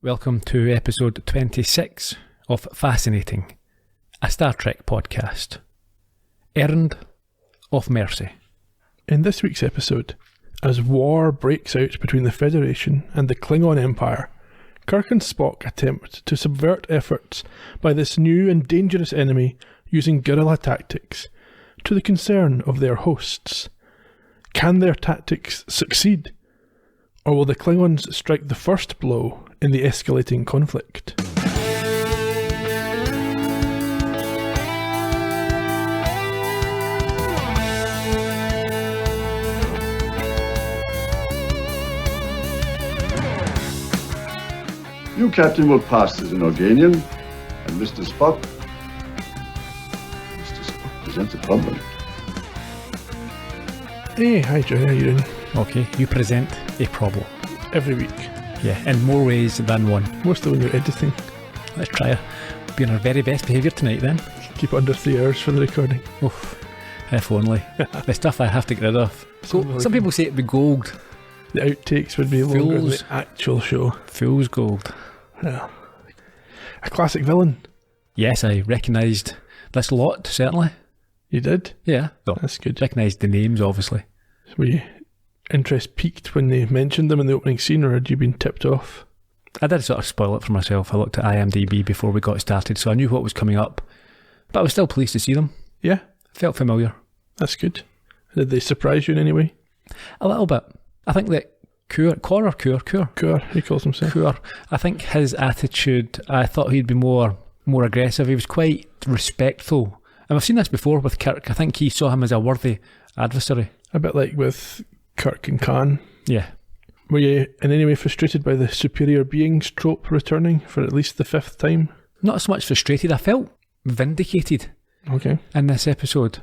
Welcome to episode 26 of Fascinating, a Star Trek podcast. Errand of Mercy. In this week's episode, as war breaks out between the Federation and the Klingon Empire, Kirk and Spock attempt to subvert efforts by this new and dangerous enemy using guerrilla tactics, to the concern of their hosts. Can their tactics succeed? Or will the Klingons strike the first blow in the escalating conflict? You, Captain, will pass as an Organian, and Mr. Spock presents a problem. Hey, hi Johnny, how you doing? Okay, you present a problem. Every week. Yeah, in more ways than one. Mostly when you're editing. Let's try be on our very best behaviour tonight then. Keep it under 3 hours for the recording. Oof, if only. The stuff I have to get rid of. So, some people say it'd be gold. The outtakes would be longer than the actual show. Fool's gold. Yeah. A classic villain. Yes, I recognised this lot, certainly. You did? Yeah. Well, that's good. Recognised the names, obviously. Were you interest peaked when they mentioned them in the opening scene, or had you been tipped off? I did sort of spoil it for myself. I looked at IMDb before we got started, so I knew what was coming up. But I was still pleased to see them. Yeah? Felt familiar. That's good. Did they surprise you in any way? A little bit. I think that Kur, he calls himself. Kur. I think his attitude, I thought he'd be more aggressive. He was quite respectful. And I've seen this before with Kirk. I think he saw him as a worthy adversary. A bit like with Kirk and Khan. Yeah. Were you in any way frustrated by the superior beings trope returning for at least the 5th time? Not so much frustrated. I felt vindicated. Okay. In this episode.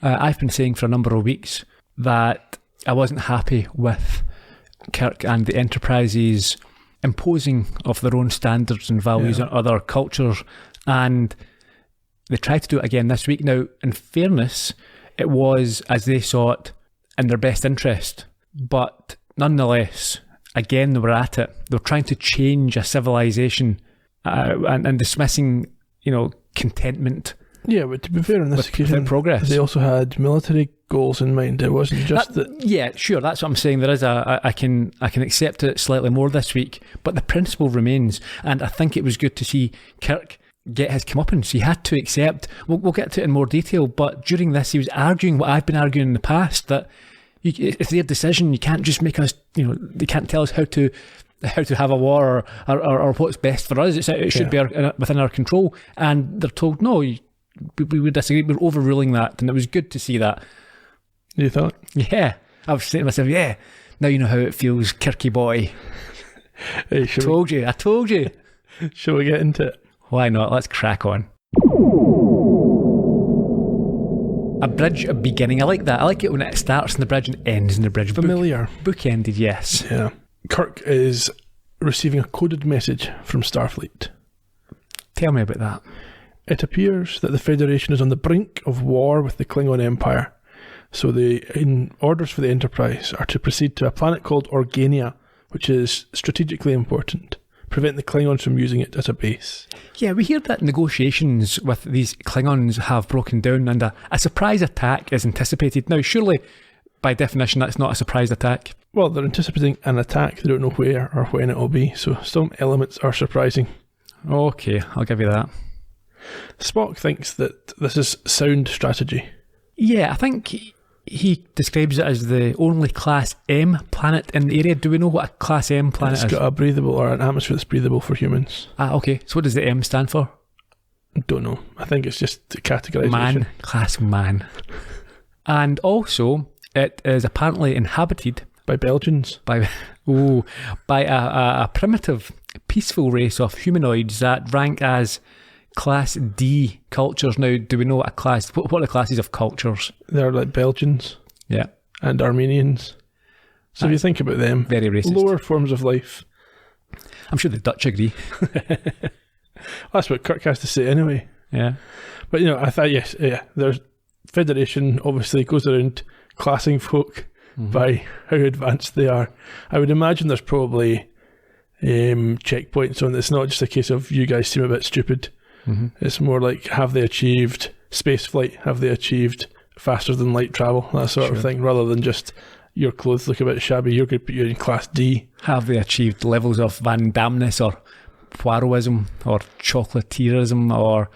I've been saying for a number of weeks that I wasn't happy with Kirk and the Enterprise's imposing of their own standards and values on other cultures, and they tried to do it again this week. Now, in fairness, it was, as they saw it, in their best interest, but nonetheless, again they were at it. They were trying to change a civilization and dismissing, contentment. Yeah, but to be fair on this occasion, progress. They also had military goals in mind. It wasn't just that. Yeah, sure, that's what I'm saying. There is I can accept it slightly more this week, but the principle remains, and I think it was good to see Kirk get his comeuppance. He had to accept. We'll get to it in more detail, but during this, he was arguing what I've been arguing in the past, that it's their decision. You can't just make us. They can't tell us how to have a war or what's best for us. It should be within our control, and they're told no. We would disagree. We're overruling that, and it was good to see that. You thought? Yeah. I was saying to myself, yeah, now you know how it feels, Kirky boy. Hey, I told you. Shall we get into it? Why not? Let's crack on. A bridge beginning. I like that. I like it when it starts in the bridge and ends in the bridge. Familiar. Bookended, yes. Yeah. Kirk is receiving a coded message from Starfleet. Tell me about that. It appears that the Federation is on the brink of war with the Klingon Empire. So the orders for the Enterprise are to proceed to a planet called Organia, which is strategically important. Prevent the Klingons from using it as a base. Yeah, we hear that negotiations with these Klingons have broken down and a surprise attack is anticipated. Now, surely, by definition, that's not a surprise attack. Well, they're anticipating an attack. They don't know where or when it will be, so some elements are surprising. Okay, I'll give you that. Spock thinks that this is sound strategy. Yeah, I think he describes it as the only Class M planet in the area. Do we know what a Class M planet is? It's got a breathable, or an atmosphere that's breathable for humans. Okay. So what does the M stand for? Don't know. I think it's just the categorization. Man. Class man. And also, it is apparently inhabited by Belgians. By a primitive, peaceful race of humanoids that rank as Class D cultures. Now, do we know what are the classes of cultures? They're like Belgians. Yeah. And Armenians. So if you think about them, very racist. Lower forms of life. I'm sure the Dutch agree. That's what Kirk has to say anyway. Yeah. But I thought, yes, there's Federation obviously goes around classing folk by how advanced they are. I would imagine there's probably checkpoints on. It's not just a case of you guys seem a bit stupid. It's more like, have they achieved space flight? Have they achieved faster than light travel? That sort of thing, rather than just your clothes look a bit shabby, you're going to put you in class D. Have they achieved levels of Van Damness or Poirotism or chocolatierism or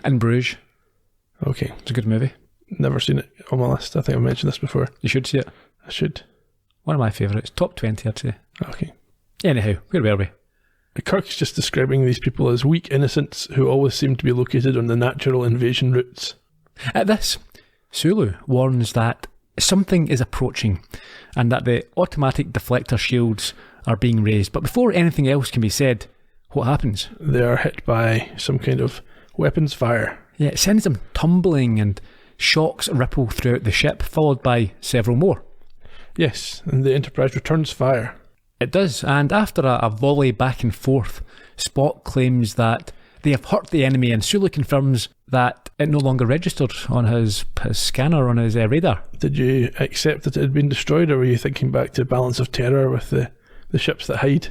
In Bruges? Okay. It's a good movie. Never seen it on my list. I think I've mentioned this before. You should see it. I should. One of my favourites. Top 20, I'd say. Okay. Anyhow, where were we? Kirk's just describing these people as weak innocents who always seem to be located on the natural invasion routes. At this, Sulu warns that something is approaching and that the automatic deflector shields are being raised. But before anything else can be said, what happens? They are hit by some kind of weapons fire. Yeah, it sends them tumbling and shocks ripple throughout the ship, followed by several more. Yes, and the Enterprise returns fire. It does, and after a volley back and forth, Spock claims that they have hurt the enemy, and Sulu confirms that it no longer registered on his scanner, on his radar. Did you accept that it had been destroyed, or were you thinking back to Balance of Terror with the ships that hide?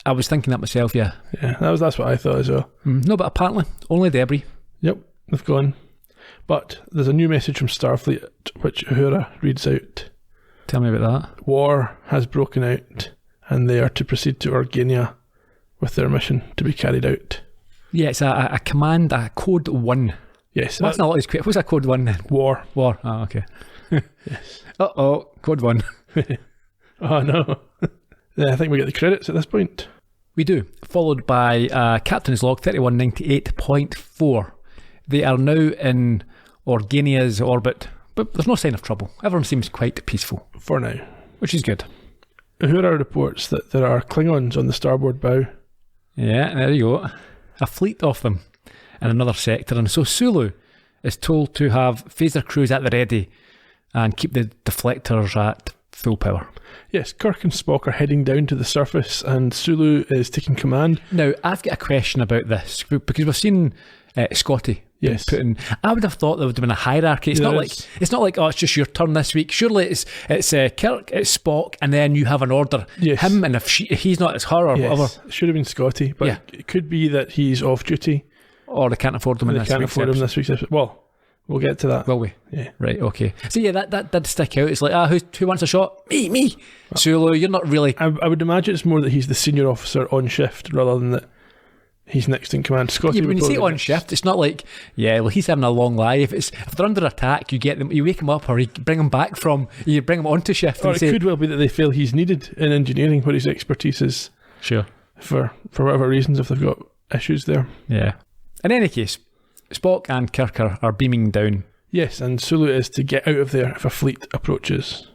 I was thinking that myself, yeah. Yeah, that's what I thought as well. No, but apparently, only debris. Yep, they've gone. But there's a new message from Starfleet, which Uhura reads out. Tell me about that. War has broken out, and they are to proceed to Organia with their mission to be carried out. Yeah, it's a command, a code 1. Yes. What's a code 1 then? War. War. Oh, okay. Yes. Uh-oh, code 1. Oh, no. Yeah, I think we get the credits at this point. We do. Followed by Captain's Log 3198.4. They are now in Organia's orbit, but there's no sign of trouble. Everyone seems quite peaceful. For now. Which is good. Uhura reports that there are Klingons on the starboard bow. Yeah, there you go. A fleet of them in another sector, and so Sulu is told to have phaser crews at the ready and keep the deflectors at full power. Yes, Kirk and Spock are heading down to the surface, and Sulu is taking command. Now, I've got a question about this, because we've seen Scotty. Yes. Put in. I would have thought there would have been a hierarchy. It's not like oh, it's just your turn this week. Surely it's Kirk, it's Spock, and then you have an order. Yes. Him, and if he's not, it's her or whatever. It should have been Scotty, but it could be that he's off duty, or they can't afford him. They can't afford him this week's episode. Well, we'll get to that. Will we? Yeah. Right. Okay. So yeah, that did stick out. It's like who wants a shot? Me. Sulu, you're not really. I would imagine it's more that he's the senior officer on shift rather than that he's next in command. Scotty. Yeah, but when you say on shift, it's not like he's having a long lie. If they're under attack, you get them, you wake them up, or you bring them back you bring them onto shift. Or it could well be that they feel he's needed in engineering, where his expertise is. Sure. For whatever reasons, if they've got issues there. Yeah. In any case, Spock and Kirk are beaming down. Yes, and Sulu is to get out of there if a fleet approaches.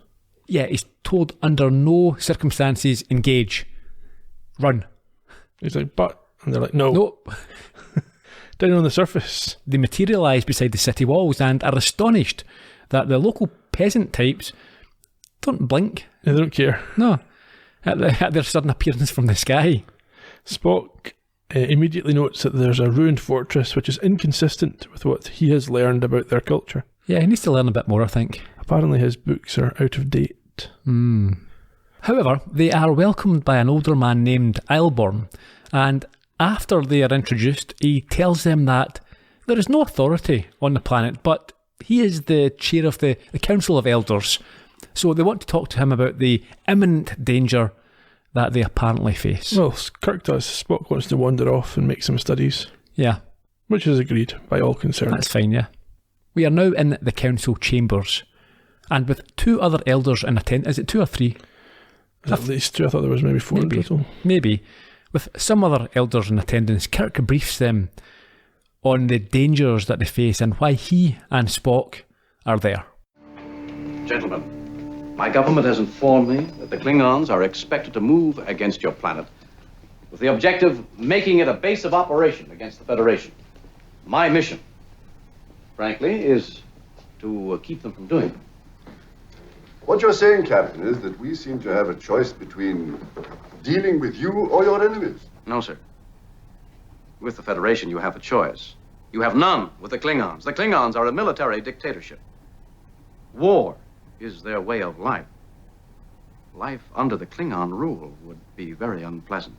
Yeah, he's told under no circumstances engage. Run. He's like, but. And they're like, no. Nope. Down on the surface. They materialise beside the city walls and are astonished that the local peasant types don't blink. Yeah, they don't care. No. At their sudden appearance from the sky. Spock immediately notes that there's a ruined fortress which is inconsistent with what he has learned about their culture. Yeah, he needs to learn a bit more, I think. Apparently his books are out of date. However, they are welcomed by an older man named Eilborn, and after they are introduced, he tells them that there is no authority on the planet, but he is the chair of the Council of Elders. So they want to talk to him about the imminent danger that they apparently face. Well, Kirk does. Spock wants to wander off and make some studies. Yeah. Which is agreed by all concerned. That's fine, yeah. We are now in the council chambers, and with 2 other elders in attendance. Is it 2 or 3? At least 2. I thought there was maybe 4 in total. Maybe. With some other elders in attendance, Kirk briefs them on the dangers that they face and why he and Spock are there. Gentlemen, my government has informed me that the Klingons are expected to move against your planet with the objective of making it a base of operation against the Federation. My mission, frankly, is to keep them from doing it. What you're saying, Captain, is that we seem to have a choice between dealing with you or your enemies. No, sir. With the Federation, you have a choice. You have none with the Klingons. The Klingons are a military dictatorship. War is their way of life. life under the Klingon rule would be very unpleasant.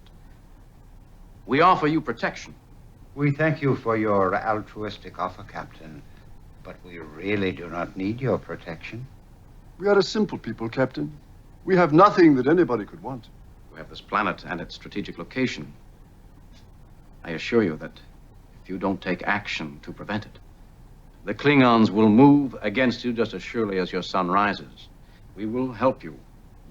We offer you protection. We thank you for your altruistic offer, Captain, but we really do not need your protection. We are a simple people, Captain. We have nothing that anybody could want. We have this planet and its strategic location. I assure you that if you don't take action to prevent it, the Klingons will move against you just as surely as your sun rises. We will help you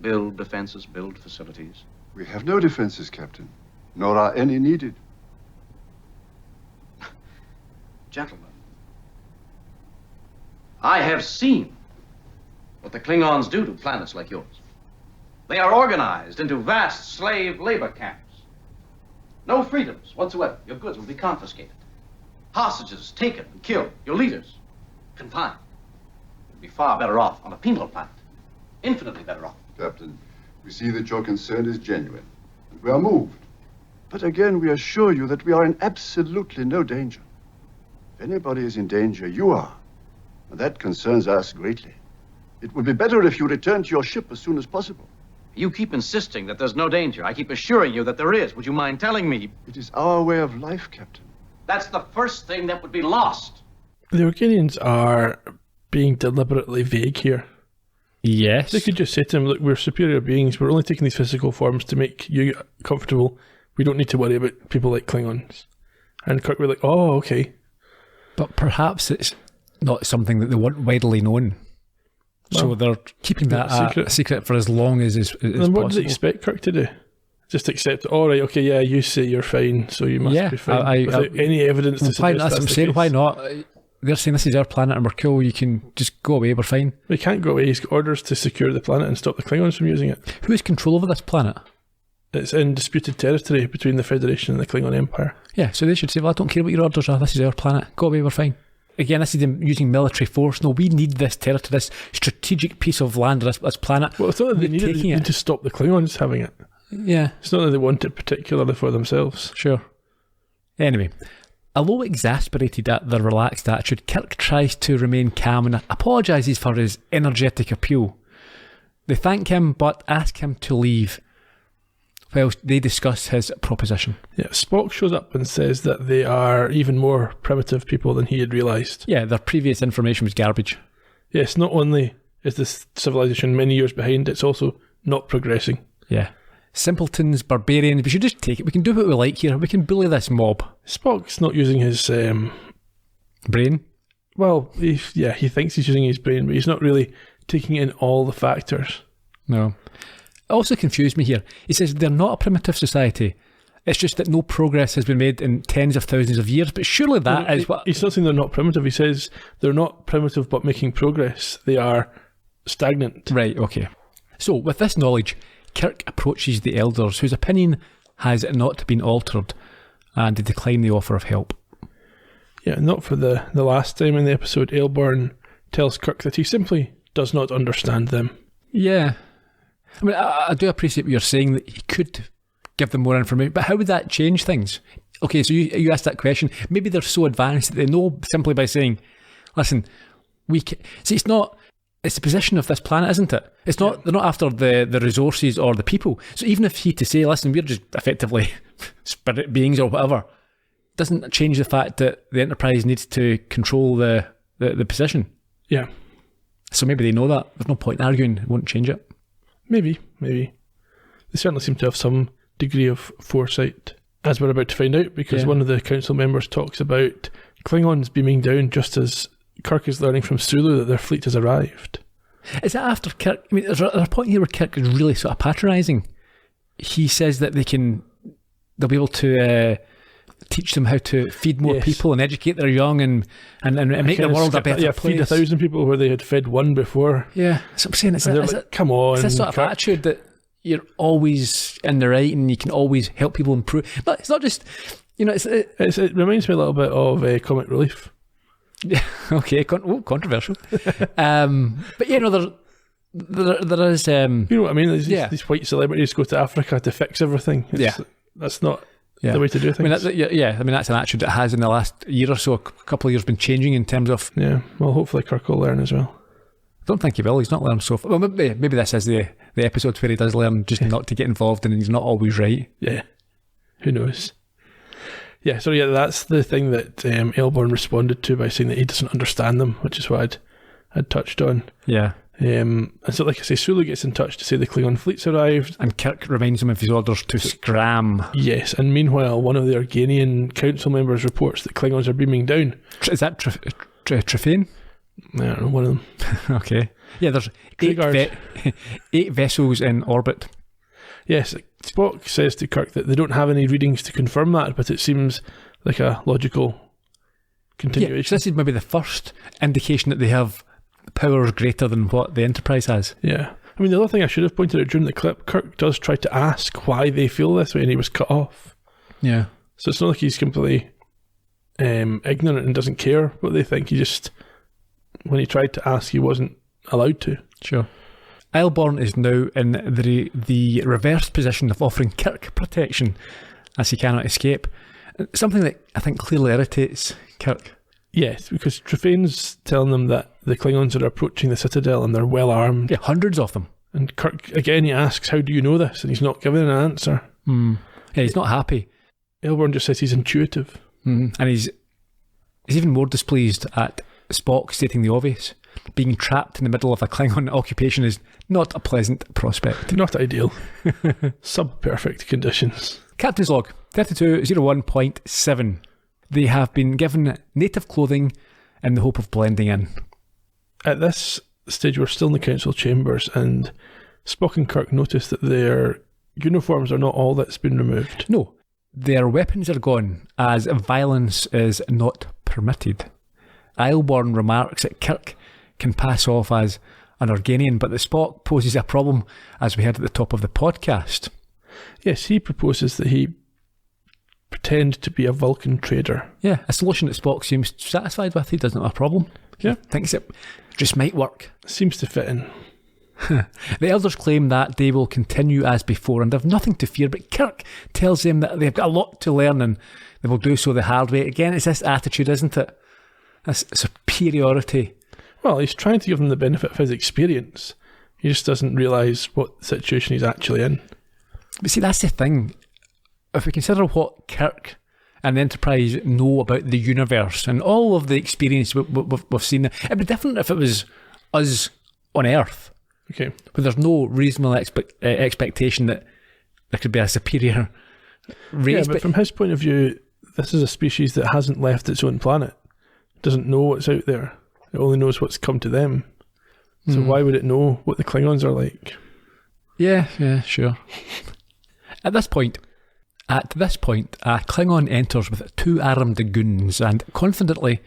build defenses, build facilities. We have no defenses, Captain, nor are any needed. Gentlemen, I have seen what the Klingons do to planets like yours. They are organized into vast slave labor camps. No freedoms whatsoever. Your goods will be confiscated. Hostages taken and killed. Your leaders confined. You'd be far better off on a penal planet. Infinitely better off. Captain, we see that your concern is genuine, and we are moved. But again, we assure you that we are in absolutely no danger. If anybody is in danger, you are. And that concerns us greatly. It would be better if you returned to your ship as soon as possible. You keep insisting that there's no danger. I keep assuring you that there is. Would you mind telling me? It is our way of life, Captain. That's the first thing that would be lost. The Organians are being deliberately vague here. Yes. They could just say to him, look, we're superior beings. We're only taking these physical forms to make you comfortable. We don't need to worry about people like Klingons. And Kirk would be like, oh, okay. But perhaps it's not something that they want widely known. So Well, they're keeping that a secret for as long as Then possible. what do they expect Kirk to do? Just accept, all right, okay, yeah, you say you're fine, so you must be fine. Without any evidence to Why, suggest that's what I'm the saying. case. Why not? They're saying this is our planet and we're cool. You can just go away. We're fine. He can't go away. He's got orders to secure the planet and stop the Klingons from using it. Who has control over this planet? It's in disputed territory between the Federation and the Klingon Empire. Yeah, so they should say, well, I don't care what your orders are. This is our planet. Go away. We're fine. Again, this is them using military force. No, we need this territory, this strategic piece of land, this planet. Well, it's not that they We're need it. They taking need to stop the Klingons having it. Yeah, It's not that they want it particularly for themselves. sure. Anyway, although exasperated at their relaxed attitude, Kirk tries to remain calm and apologises for his energetic appeal. They thank him but ask him to leave whilst they discuss his proposition. Yeah, Spock shows up and says that they are even more primitive people than he had realised. Yeah, their previous information was garbage. Yes, not only is this civilization many years behind, it's also not progressing. Yeah. Simpletons, barbarians, we should just take it. We can do what we like here. We can bully this mob. Spock's not using his Brain? well, he thinks he's using his brain, but he's not really taking in all the factors. No. It also confused me here. He says they're not a primitive society. It's just that no progress has been made in tens of thousands of years. But surely that is what... He's not saying they're not primitive. He says they're not primitive but making progress. They are stagnant. Right, okay. So, with this knowledge, Kirk approaches the elders, whose opinion has not been altered, and they decline the offer of help. Yeah, not for the last time in the episode. Aylborn tells Kirk that he simply does not understand them. Yeah. I mean, I do appreciate what you're saying, that he could give them more information, but how would that change things? Okay, so you asked that question. Maybe they're so advanced that they know simply by saying, listen, see, it's the position of this planet, isn't it? It's not. They're not after the resources or the people. So even if he to say, listen, we're just effectively spirit beings or whatever, doesn't change the fact that the Enterprise needs to control the position. Yeah. So maybe they know that. There's no point in arguing. It won't change it. Maybe. They certainly seem to have some degree of foresight, as we're about to find out, because one of the council members talks about Klingons beaming down just as Kirk is learning from Sulu that their fleet has arrived. Is that after Kirk? I mean, there's a point here where Kirk is really sort of patronising. He says that they'll be able to teach them how to feed more people and educate their young and make the world a better place. Feed 1,000 people where they had fed one before. Yeah, that's what I'm saying. Come on, it's that sort of attitude that you're always in the right and you can always help people improve. But it's not just, it reminds me a little bit of Comic Relief. Yeah, okay, controversial. But there is... you know what I mean? These white celebrities go to Africa to fix everything. That's not the way to do things. I mean, that's an attitude that has in the last year or so, a couple of years, been changing in terms of... Yeah, well, hopefully Kirk will learn as well. I don't think he will. He's not learned so far. Well, maybe this is the the episodes where he does learn just not to get involved and he's not always right. Yeah. Who knows? Yeah, so that's the thing that Elborn responded to by saying that he doesn't understand them, which is what I'd touched on. Yeah. And so, like I say, Sulu gets in touch to say the Klingon fleet's arrived. And Kirk reminds him of his orders to scram. Yes, and meanwhile, one of the Organian council members reports that Klingons are beaming down. Is that Trefane? I don't know, one of them. Okay. Yeah, there's 8 vessels in orbit. Yes, Spock says to Kirk that they don't have any readings to confirm that, but it seems like a logical continuation. Yeah, so this is maybe the first indication that they have powers greater than what the Enterprise has. Yeah. I mean, the other thing I should have pointed out during the clip, Kirk does try to ask why they feel this way, and he was cut off. Yeah. So it's not like he's completely ignorant and doesn't care what they think. He just, when he tried to ask, he wasn't allowed to. Sure. Eilborn is now in the reverse position of offering Kirk protection as he cannot escape. Something that I think clearly irritates Kirk. Yes, because Trefane's telling them that the Klingons are approaching the Citadel and they're well armed. Yeah, hundreds of them. And Kirk, again, he asks, how do you know this? And he's not giving an answer. Yeah, he's not happy. Eilborn just says he's intuitive. And he's even more displeased at Spock stating the obvious. Being trapped in the middle of a Klingon occupation is not a pleasant prospect. Not ideal. Sub-perfect conditions. Captain's log 3201.7. They have been given native clothing in the hope of blending in. At this stage, we're still in the council chambers, and Spock and Kirk notice that their uniforms are not all that's been removed. No, their weapons are gone, as violence is not permitted. Eilborn remarks that Kirk can pass off as an Organian, but that Spock poses a problem, as we heard at the top of the podcast. Yes, he proposes that he pretend to be a Vulcan trader. Yeah, a solution that Spock seems satisfied with. He doesn't have a problem. Yeah. Thinks it just might work. Seems to fit in. The elders claim that they will continue as before and have nothing to fear, but Kirk tells them that they've got a lot to learn and they will do so the hard way. Again, it's this attitude, isn't it? This superiority. Well, he's trying to give them the benefit of his experience. He just doesn't realise what situation he's actually in. But see, that's the thing. If we consider what Kirk and the Enterprise know about the universe and all of the experience we've seen, it'd be different if it was us on Earth. Okay. But there's no reasonable expectation that there could be a superior race. Yeah, but from his point of view, this is a species that hasn't left its own planet. It doesn't know what's out there. It only knows what's come to them. So why would it know what the Klingons are like? Yeah, sure. At this point, a Klingon enters with 2 armed goons and confidently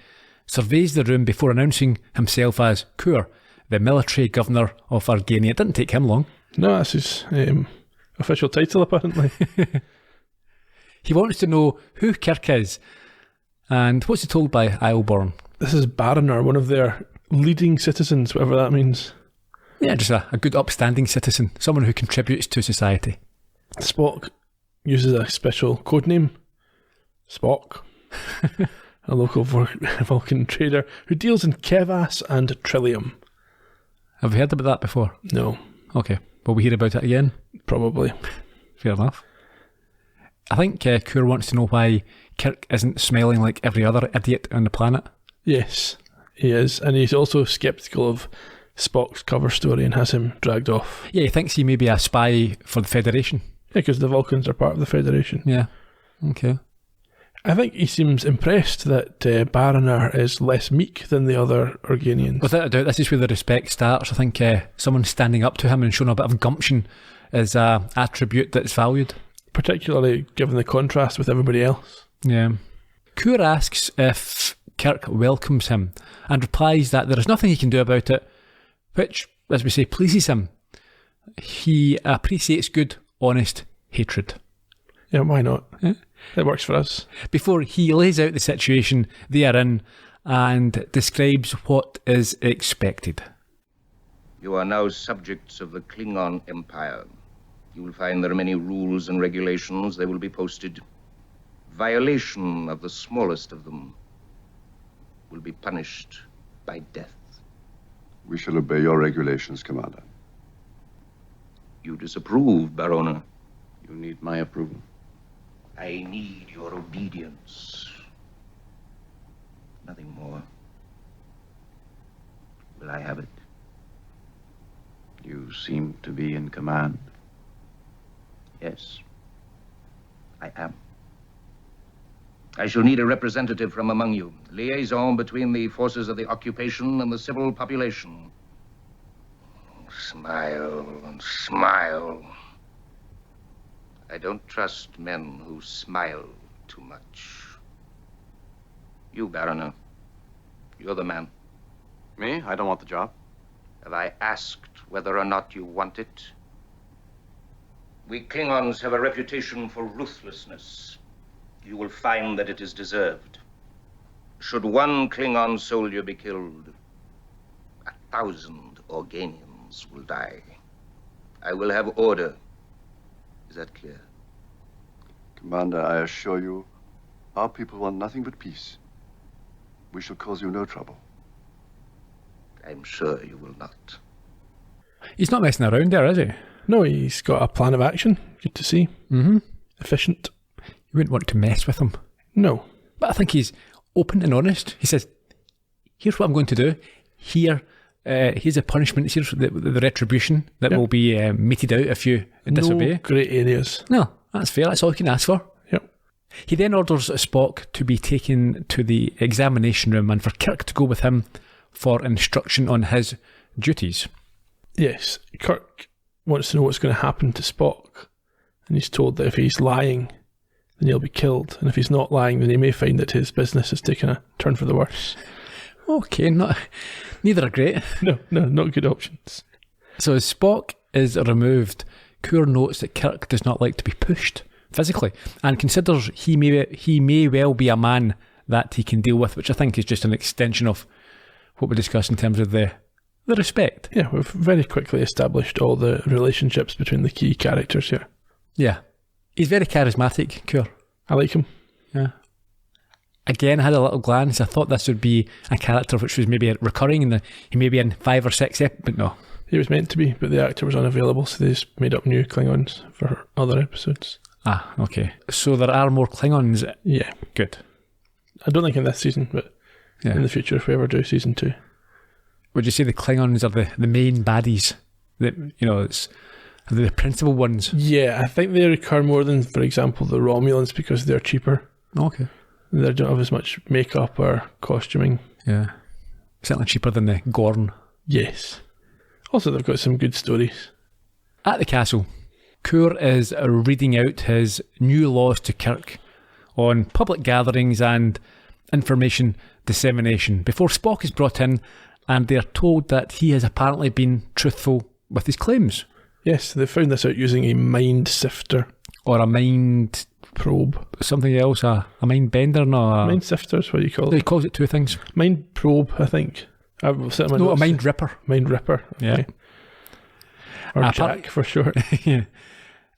surveys the room before announcing himself as Kur, the military governor of Organia. It didn't take him long. No, that's his official title, apparently. He wants to know who Kirk is and what's he told by Eilborn. This is Baronar, one of their leading citizens, whatever that means. Yeah, just a good upstanding citizen, someone who contributes to society. Spock uses a special codename, Spock, a local Vulcan trader who deals in Kevas and Trillium. Have we heard about that before? No. Okay, will we hear about it again? Probably. Fair enough. I think Kur wants to know why Kirk isn't smelling like every other idiot on the planet. Yes, he is. And he's also sceptical of Spock's cover story and has him dragged off. Yeah, he thinks he may be a spy for the Federation. Yeah, because the Vulcans are part of the Federation. Yeah, okay. I think he seems impressed that Baronar is less meek than the other Organians. Without a doubt, this is where the respect starts. I think someone standing up to him and showing a bit of gumption is an attribute that's valued. Particularly given the contrast with everybody else. Yeah. Kur asks if Kirk welcomes him and replies that there is nothing he can do about it, which, as we say, pleases him. He appreciates good, honest hatred. Yeah, why not? Yeah. It works for us. Before he lays out the situation they are in and describes what is expected. You are now subjects of the Klingon Empire. You will find there are many rules and regulations. They will be posted. Violation of the smallest of them will be punished by death. We shall obey your regulations, Commander. You disapprove, Barona. You need my approval. I need your obedience. Nothing more. Will I have it? You seem to be in command. Yes, I am. I shall need a representative from among you. Liaison between the forces of the occupation and the civil population. Smile and smile. I don't trust men who smile too much. You, Baroner, you're the man. Me? I don't want the job. Have I asked whether or not you want it? We Klingons have a reputation for ruthlessness. You will find that it is deserved. Should one Klingon soldier be killed, 1,000 Organians will die. I will have order. Is that clear? Commander, I assure you, our people want nothing but peace. We shall cause you no trouble. I'm sure you will not. He's not messing around there, is he? No, he's got a plan of action. Good to see. Mm-hmm. Efficient. You wouldn't want to mess with him. No. But I think he's open and honest. He says, here's what I'm going to do. Here's a punishment. Here's the retribution that will be meted out if you disobey. No grey areas. No, that's fair. That's all you can ask for. Yep. He then orders Spock to be taken to the examination room and for Kirk to go with him for instruction on his duties. Yes, Kirk wants to know what's going to happen to Spock, and he's told that if he's lying, then he'll be killed, and if he's not lying, then he may find that his business has taken a turn for the worse. Okay, neither are great. No, not good options. So as Spock is removed, Kur notes that Kirk does not like to be pushed physically, and considers he may well be a man that he can deal with, which I think is just an extension of what we discussed in terms of the respect. Yeah, we've very quickly established all the relationships between the key characters here. Yeah. He's very charismatic, Kur. I like him. Yeah. Again, I had a little glance. I thought this would be a character which was maybe recurring, and he may be in 5 or 6 episodes, but no. He was meant to be, but the actor was unavailable, so they just made up new Klingons for other episodes. Ah, okay. So there are more Klingons. Yeah. Good. I don't think in this season, but in the future, if we ever do season 2. Would you say the Klingons are the main baddies? It's the principal ones? Yeah, I think they recur more than, for example, the Romulans because they're cheaper. Okay. They don't have as much makeup or costuming. Yeah. Certainly cheaper than the Gorn. Yes. Also, they've got some good stories. At the castle, Kur is reading out his new laws to Kirk on public gatherings and information dissemination before Spock is brought in, and they're told that he has apparently been truthful with his claims. Yes, they found this out using a mind sifter. Or a mind probe. Something else, a mind bender, no. Mind sifter is what you call it. He calls it 2 things. Mind probe, I think. A mind ripper. Mind ripper. Okay. Yeah. Or Jack for short. Yeah.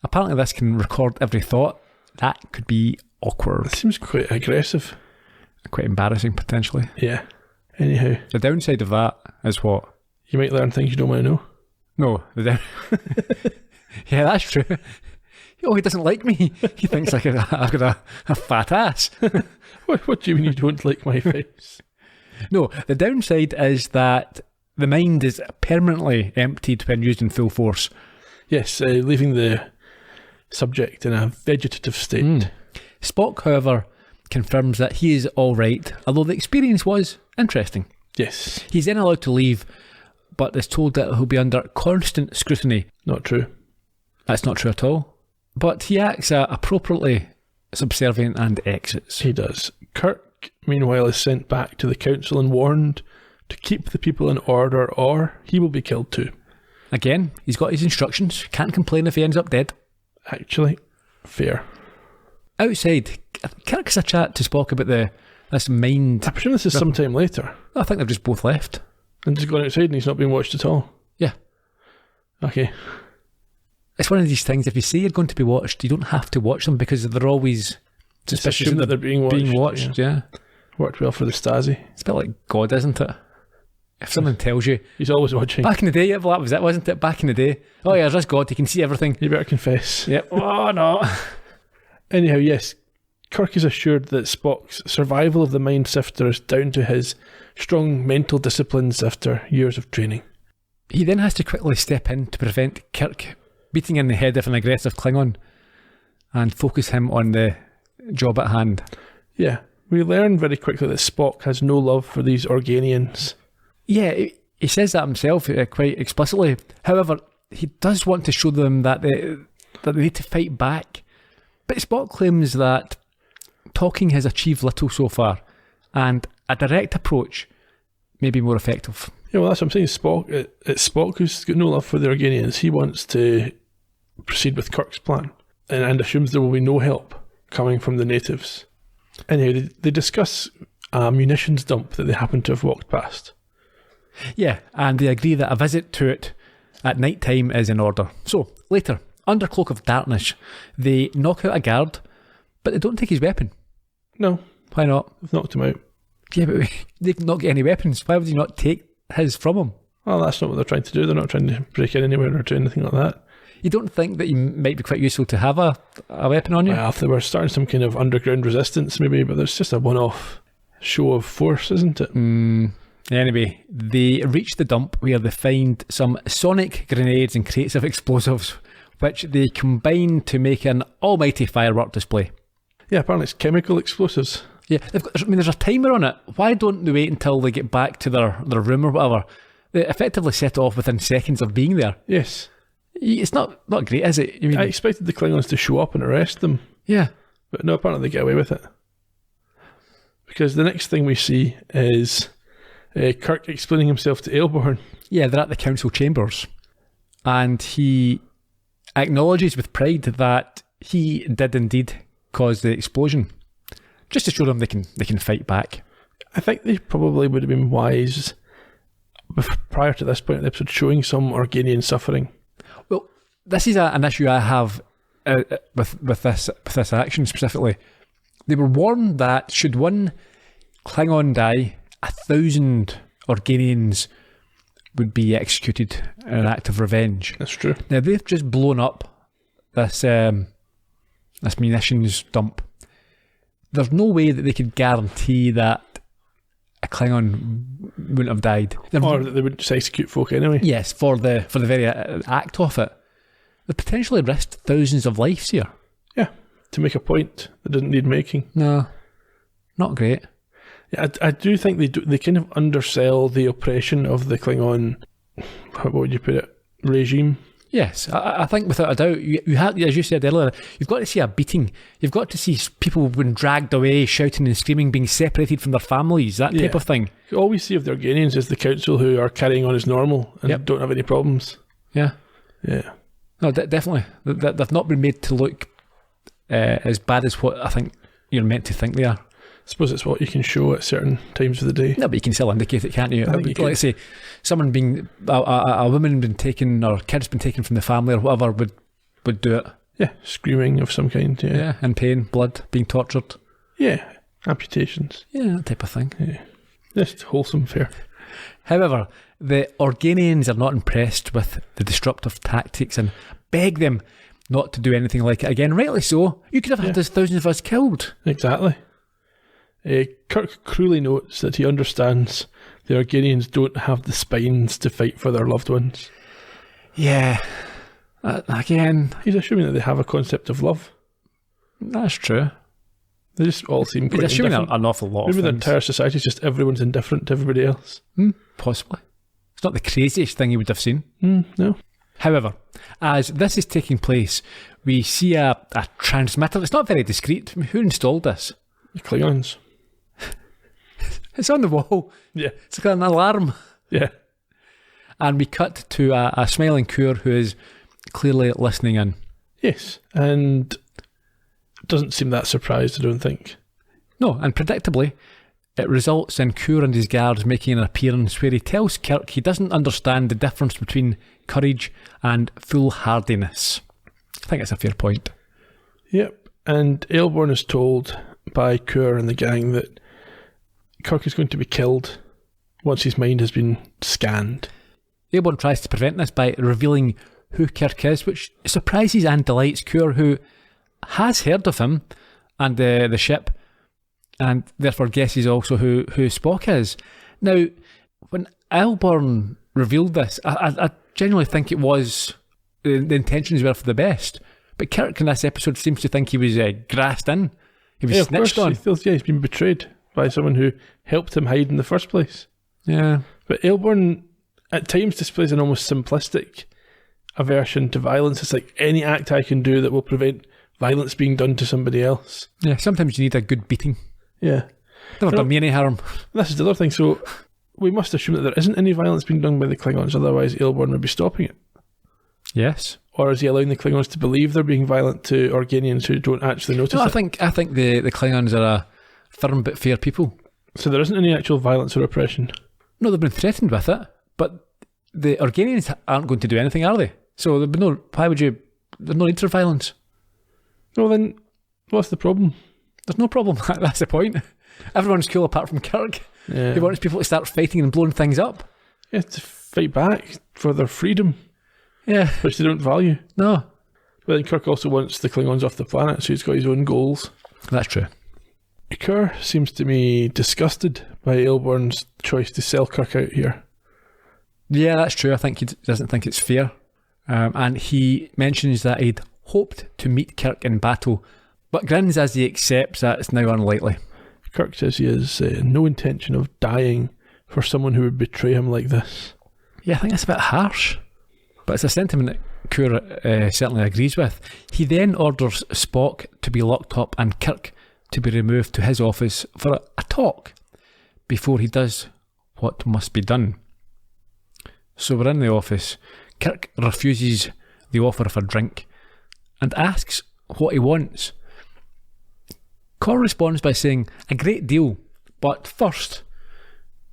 Apparently this can record every thought. That could be awkward. It seems quite aggressive. Quite embarrassing, potentially. Yeah. Anyhow. The downside of that is what? You might learn things you don't want to know. No. Yeah, that's true. Oh, he doesn't like me. He thinks I've got a fat ass. What do you mean you don't like my face? No, the downside is that the mind is permanently emptied when used in full force. Yes, leaving the subject in a vegetative state. Spock, however, confirms that he is all right, although the experience was interesting. Yes. He's then allowed to leave, but is told that he'll be under constant scrutiny. Not true. That's not true at all. But he acts appropriately subservient and exits. He does. Kirk, meanwhile, is sent back to the council and warned to keep the people in order or he will be killed too. Again, he's got his instructions. Can't complain if he ends up dead. Actually, fair. Outside, Kirk has a chat to Spock about this mind. I presume this is sometime later. I think they've just both left. And just gone outside and he's not being watched at all? Yeah. Okay. It's one of these things, if you say you're going to be watched, you don't have to watch them because they're always suspicious that they're being watched. Yeah. Worked well for the Stasi. It's a bit like God, isn't it? If someone tells you, He's always watching. back in the day, yeah, well, that was it, wasn't it? Back in the day. Oh yeah, there's God, he can see everything. You better confess. Yep. Oh no. Anyhow, yes, Kirk is assured that Spock's survival of the Mind Sifter is down to his strong mental disciplines after years of training. He then has to quickly step in to prevent Kirk beating in the head of an aggressive Klingon and focus him on the job at hand. Yeah, we learn very quickly that Spock has no love for these Organians. Yeah, he says that himself quite explicitly. However, he does want to show them that they need to fight back. But Spock claims that talking has achieved little so far, and a direct approach may be more effective. Yeah, well, that's what I'm saying. It's Spock who's got no love for the Organians. He wants to proceed with Kirk's plan and assumes there will be no help coming from the natives. Anyway, they discuss a munitions dump that they happen to have walked past. Yeah, and they agree that a visit to it at night time is in order. So, later, under cloak of darkness, they knock out a guard, but they don't take his weapon. No. Why not? They've knocked him out. Yeah, but they've not got any weapons. Why would he not take his from him? Well, that's not what they're trying to do. They're not trying to break in anywhere or do anything like that. You don't think that he might be quite useful to have a weapon on you? Well, if they were starting some kind of underground resistance, maybe, but it's just a one-off show of force, isn't it? Anyway, they reach the dump where they find some sonic grenades and crates of explosives, which they combine to make an almighty firework display. Yeah, apparently it's chemical explosives. Yeah, there's a timer on it. Why don't they wait until they get back to their room or whatever? They effectively set off within seconds of being there. Yes. It's not great, is it? I expected the Klingons to show up and arrest them. Yeah. But no, apparently they get away with it. Because the next thing we see is Kirk explaining himself to Aelborn. Yeah, they're at the council chambers. And he acknowledges with pride that he did indeed cause the explosion. Just to show them they can fight back. I think they probably would have been wise prior to this point in the episode showing some Organian suffering. Well, this is an issue I have with this action specifically. They were warned that should one Klingon die, 1,000 Organians would be executed in an act of revenge. That's true. Now they've just blown up this munitions dump. There's no way that they could guarantee that a Klingon wouldn't have died. Or that they would just execute folk anyway. Yes, for the very act of it. They potentially risked thousands of lives here. Yeah, to make a point that didn't need making. No, not great. Yeah, I do think they kind of undersell the oppression of the Klingon, what would you put it, regime. Yes, I think without a doubt, you have, as you said earlier, you've got to see a beating. You've got to see people being dragged away, shouting and screaming, being separated from their families, that type of thing. All we see of the Organians is the council who are carrying on as normal and don't have any problems. Yeah. Yeah. No, definitely. They've not been made to look as bad as what I think you're meant to think they are. I suppose it's what you can show at certain times of the day. No, but you can still indicate it, can't you? Let's say someone being a woman been taken or kids been taken from the family or whatever would do it. Yeah, screaming of some kind. Yeah, in pain, blood, being tortured. Yeah, amputations. Yeah, that type of thing. Yeah, just wholesome fare. However, the Organians are not impressed with the disruptive tactics and beg them not to do anything like it again. Rightly so. You could have had thousands of us killed. Exactly. Kirk cruelly notes that he understands the Organians don't have the spines to fight for their loved ones. Yeah. Again. He's assuming that they have a concept of love. That's true. They just all seem quite assuming indifferent. an awful lot Maybe of the things. entire society is just everyone's indifferent to everybody else. Possibly. It's not the craziest thing you would have seen. No. However, as this is taking place, we see a transmitter. It's not very discreet. Who installed this? The Klingons. It's on the wall. Yeah. It's like an alarm. Yeah. And we cut to a smiling Kur who is clearly listening in. Yes, and doesn't seem that surprised, I don't think. No, and predictably, it results in Kur and his guards making an appearance where he tells Kirk he doesn't understand the difference between courage and foolhardiness. I think it's a fair point. Yep, and Aelborn is told by Kur and the gang that Kirk is going to be killed once his mind has been scanned. Airborne tries to prevent this by revealing who Kirk is, which surprises and delights Kur, who has heard of him and the ship, and therefore guesses also who Spock is. Now, when Airborne revealed this, I genuinely think it was the intentions were for the best. But Kirk in this episode seems to think he was grassed in. He was snitched on. He feels, he's been betrayed by someone who helped him hide in the first place. Yeah. But Airborne at times displays an almost simplistic aversion to violence. It's like, any act I can do that will prevent violence being done to somebody else. Yeah, sometimes you need a good beating. Yeah. Never done me any harm. This is the other thing. So we must assume that there isn't any violence being done by the Klingons, otherwise Airborne would be stopping it. Yes. Or is he allowing the Klingons to believe they're being violent to Organians who don't actually notice it? I think the Klingons are a firm but fair people. So there isn't any actual violence or oppression? No, they've been threatened with it, but the Organians aren't going to do anything, are they? So there'd be there's no need for violence. Well then, what's the problem? There's no problem. That's the point. Everyone's cool apart from Kirk. Yeah. He wants people to start fighting and blowing things up. Yeah, to fight back for their freedom. Yeah. Which they don't value. No. But then Kirk also wants the Klingons off the planet, so he's got his own goals. That's true. Kerr seems to be disgusted by Airborne's choice to sell Kirk out here. Yeah, that's true. I think he doesn't think it's fair. And he mentions that he'd hoped to meet Kirk in battle, but grins as he accepts that it's now unlikely. Kirk says he has no intention of dying for someone who would betray him like this. Yeah, I think that's a bit harsh. But it's a sentiment that Kur certainly agrees with. He then orders Spock to be locked up and Kirk to be removed to his office for a talk before he does what must be done. So we're in the office. Kirk refuses the offer of a drink and asks what he wants. Kor responds by saying, "A great deal, but first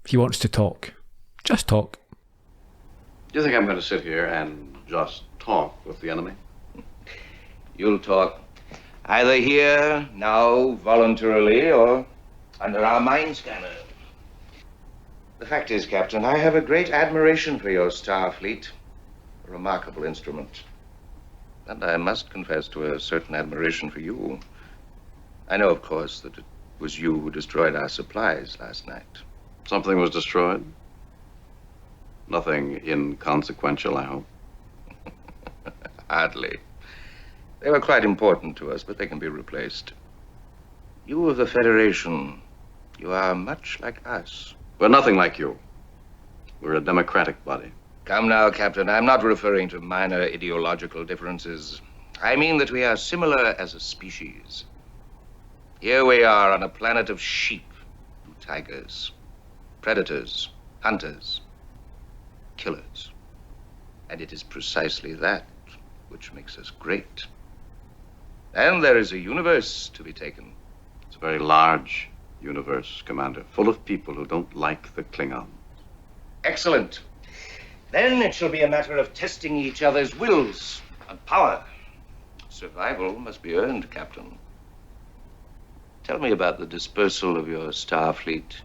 he wants to talk. Just talk." Do you think I'm going to sit here and just talk with the enemy? You'll talk either here, now, voluntarily, or under our mind scanner. The fact is, Captain, I have a great admiration for your Starfleet. A remarkable instrument. And I must confess to a certain admiration for you. I know, of course, that it was you who destroyed our supplies last night. Something was destroyed? Nothing inconsequential, I hope. Hardly. They were quite important to us, but they can be replaced. You of the Federation, you are much like us. We're nothing like you. We're a democratic body. Come now, Captain, I'm not referring to minor ideological differences. I mean that we are similar as a species. Here we are on a planet of sheep, tigers, predators, hunters, killers. And it is precisely that which makes us great. And there is a universe to be taken. It's a very large universe, Commander, full of people who don't like the Klingons. Excellent. Then it shall be a matter of testing each other's wills and power. Survival must be earned, Captain. Tell me about the dispersal of your Starfleet.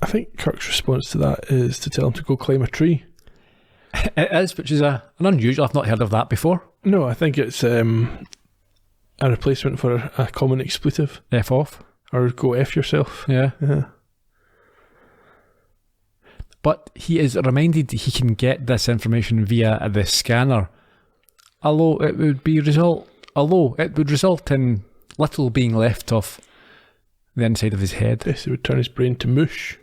I think Kirk's response to that is to tell him to go climb a tree. It is, which is an unusual. I've not heard of that before. No, I think it's a replacement for a common expletive. F off. Or go F yourself. Yeah. Yeah. But he is reminded he can get this information via the scanner, although it would result in little being left of the inside of his head. Yes, it would turn his brain to mush.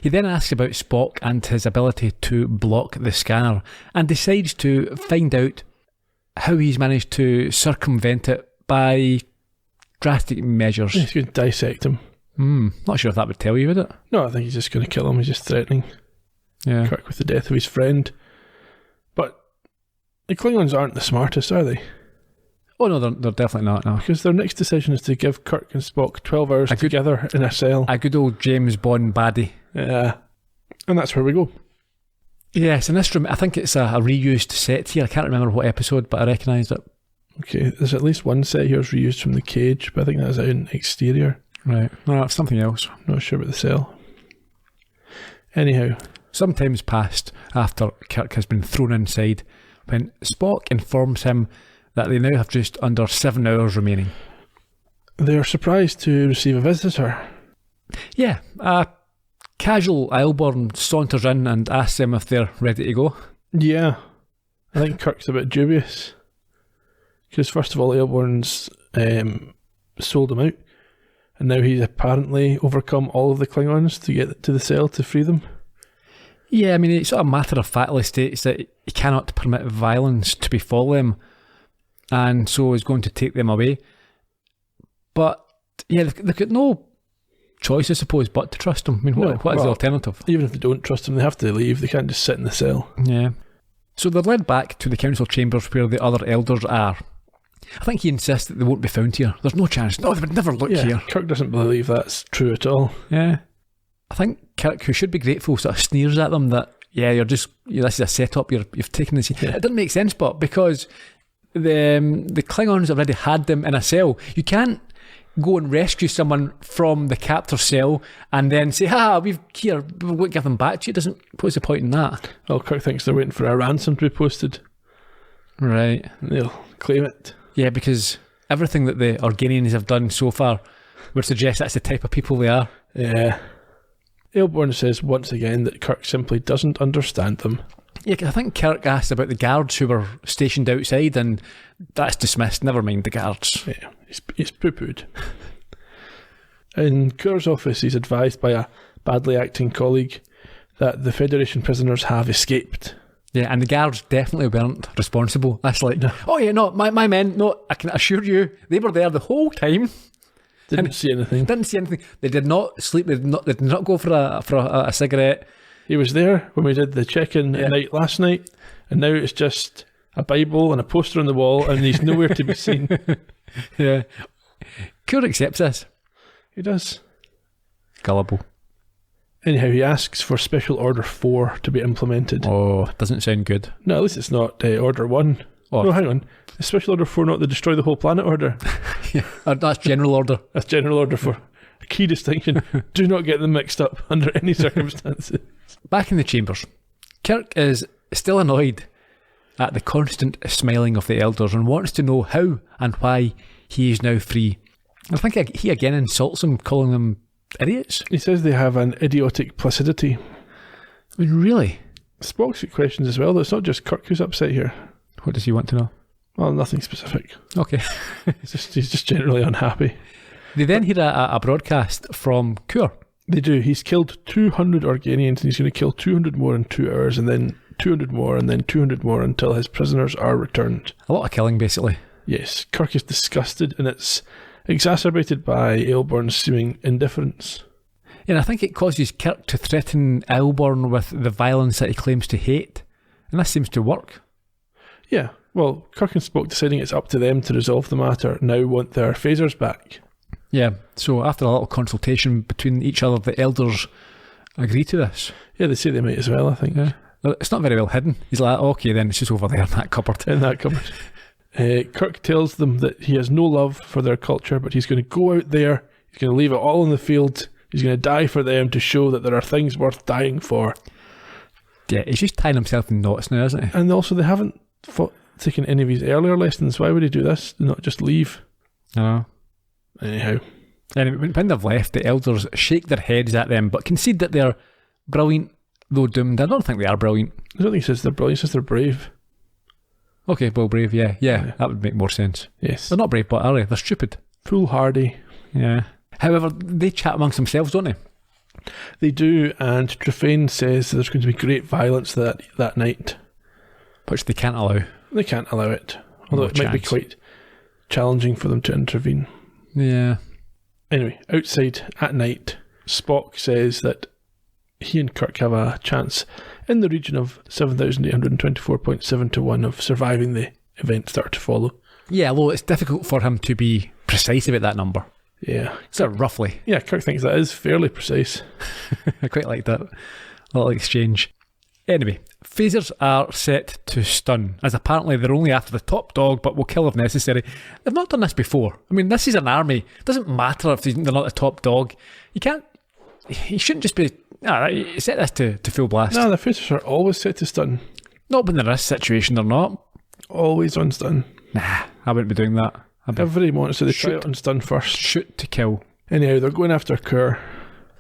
He then asks about Spock and his ability to block the scanner, and decides to find out how he's managed to circumvent it by drastic measures. He's going to dissect him. Not sure if that would tell you, would it? No, I think he's just going to kill him. He's just threatening Kirk with the death of his friend. But the Klingons aren't the smartest, are they? Oh no, they're definitely not, no. Because their next decision is to give Kirk and Spock 12 hours together in a cell. A good old James Bond baddie. Yeah. And that's where we go. Yes, in this room, I think it's a reused set here. I can't remember what episode, but I recognised it. Okay, there's at least one set here is reused from the cage, but I think that's out in exterior. Right. No, it's something else. Not sure about the cell. Anyhow. Some time's passed after Kirk has been thrown inside when Spock informs him that they now have just under 7 hours remaining. They are surprised to receive a visitor. Yeah, a casual Aylborn saunters in and asks them if they're ready to go. Yeah. I think Kirk's a bit dubious. Because first of all, Aylborn's sold him out. And now he's apparently overcome all of the Klingons to get to the cell to free them. Yeah, I mean, it sort of matter-of-factly states that he cannot permit violence to befall them, and so is going to take them away. But, yeah, they've got no choice, I suppose, but to trust him. I mean, what is the alternative? Even if they don't trust him, they have to leave. They can't just sit in the cell. Yeah. So they're led back to the council chambers where the other elders are. I think he insists that they won't be found here. There's no chance. No, they would never look here. Kirk doesn't believe that's true at all. Yeah. I think Kirk, who should be grateful, sort of sneers at them that, this is a setup, you've taken this. Yeah. It doesn't make sense, but because the Klingons already had them in a cell, you can't go and rescue someone from the captor cell and then say, we won't give them back to you. It doesn't, what's the point in that? Well, Kirk thinks they're waiting for a ransom to be posted. Right. They'll claim it. Yeah, because everything that the Organians have done so far would suggest that's the type of people they are. Yeah. Aylborn says once again that Kirk simply doesn't understand them. Yeah, I think Kirk asked about the guards who were stationed outside, and that's dismissed. Never mind the guards. Yeah, he's poo-pooed. In Kur's office, he's advised by a badly acting colleague that the Federation prisoners have escaped. Yeah, and the guards definitely weren't responsible. That's like, my men, I can assure you, they were there the whole time. Didn't see anything. They did not sleep. They did not go for a cigarette. He was there when we did the check-in at night last night, and now it's just a Bible and a poster on the wall, and he's nowhere to be seen. Yeah. Kur accepts this. He does. Gullible. Anyhow, he asks for Special Order 4 to be implemented. Oh, doesn't sound good. No, at least it's not Order 1. Oh. No, hang on. Is Special Order 4 not the Destroy the Whole Planet order? Yeah, that's General Order. That's General Order 4. A key distinction. Do not get them mixed up under any circumstances. Back in the chambers, Kirk is still annoyed at the constant smiling of the elders and wants to know how and why he is now free. I think he again insults them, calling them idiots. He says they have an idiotic placidity. I mean, really? Spock's got questions as well, though. It's not just Kirk who's upset here. What does he want to know? Well, nothing specific. Okay. He's just generally unhappy. They then hear a broadcast from Kur. They do. He's killed 200 Organians and he's going to kill 200 more in 2 hours and then 200 more and then 200 more until his prisoners are returned. A lot of killing, basically. Yes. Kirk is disgusted and it's exacerbated by Aylborn's seeming indifference. And I think it causes Kirk to threaten Aylborn with the violence that he claims to hate. And this seems to work. Yeah. Well, Kirk and Spock, deciding it's up to them to resolve the matter, now want their phasers back. Yeah, so after a little consultation between each other, the elders agree to this. Yeah, they say they might as well, I think. Yeah. It's not very well hidden. He's like, okay, then it's just over there in that cupboard. Kirk tells them that he has no love for their culture, but he's going to go out there, he's going to leave it all in the field, he's going to die for them to show that there are things worth dying for. Yeah, he's just tying himself in knots now, isn't he? And also, they haven't taken any of his earlier lessons. Why would he do this? Not just leave? No. Anyhow. Anyway, when they've left, the elders shake their heads at them, but concede that they're brilliant, though doomed. I don't think they are brilliant. I don't think he says they're brilliant, he says they're brave. Okay, well, brave, yeah, that would make more sense. Yes. They're not brave, but are they? They're stupid. Foolhardy. Yeah. However, they chat amongst themselves, don't they? They do, and Trefane says there's going to be great violence that night. Which they can't allow. They can't allow it. Although it might be quite challenging for them to intervene. Yeah. Anyway, outside at night, Spock says that he and Kirk have a chance in the region of 7,824.7 to 1 of surviving the events that are to follow. Yeah, although it's difficult for him to be precise about that number. Yeah. So roughly. Yeah, Kirk thinks that is fairly precise. I quite like that little exchange. Anyway, phasers are set to stun, as apparently they're only after the top dog, but will kill if necessary. They've not done this before. I mean, this is an army. It doesn't matter if they're not the top dog. You shouldn't just be Set this to full blast. No, the phasers are always set to stun. Not when they're in this situation, they're not. Always on stun. Nah, I wouldn't be doing that. Every monster they try Shoot. it on stun first. Shoot to kill. Anyhow, they're going after Kerr.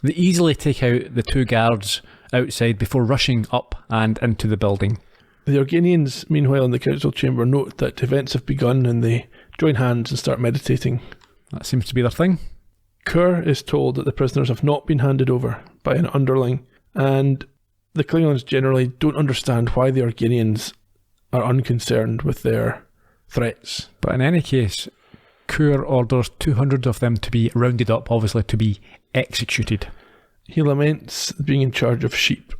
They easily take out the 2 guards outside before rushing up and into the building. The Organians, meanwhile, in the council chamber, note that events have begun and they join hands and start meditating. That seems to be their thing. Kerr is told that the prisoners have not been handed over by an underling, and the Klingons generally don't understand why the Organians are unconcerned with their threats. But in any case, Kerr orders 200 of them to be rounded up, obviously to be executed. He laments being in charge of sheep.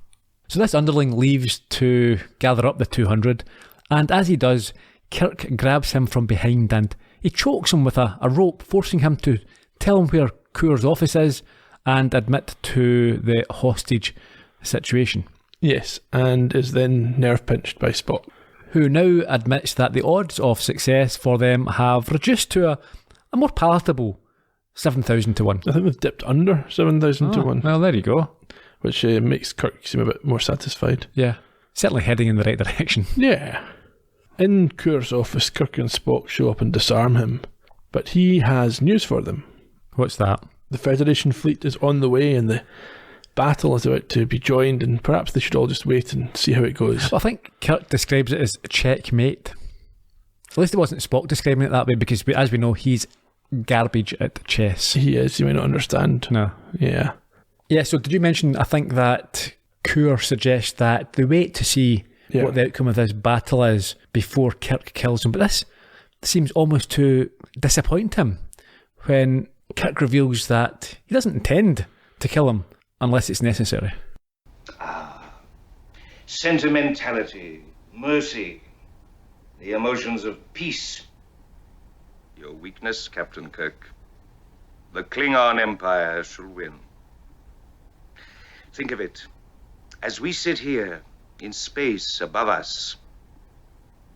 So this underling leaves to gather up the 200, and as he does, Kirk grabs him from behind and he chokes him with a rope, forcing him to tell him where Kerr's office is and admit to the hostage situation. Yes, and is then nerve pinched by Spock, who now admits that the odds of success for them have reduced to a more palatable 7,000 to 1. I think they've dipped under 7,000 to 1. Well, there you go. Which makes Kirk seem a bit more satisfied. Yeah, certainly heading in the right direction. Yeah. In Kerr's office, Kirk and Spock show up and disarm him. But he has news for them. What's that? The Federation fleet is on the way and the battle is about to be joined, and perhaps they should all just wait and see how it goes. Well, I think Kirk describes it as checkmate. At least it wasn't Spock describing it that way, because as we know, he's garbage at chess. He is, you may not understand. No. Yeah. Yeah, so did you mention, I think that Kerr suggests that they wait to see what the outcome of this battle is before Kirk kills him. But this seems almost to disappoint him when Kirk reveals that he doesn't intend to kill him unless it's necessary. Sentimentality, mercy, the emotions of peace. Your weakness, Captain Kirk. The Klingon Empire shall win. Think of it. As we sit here in space above us,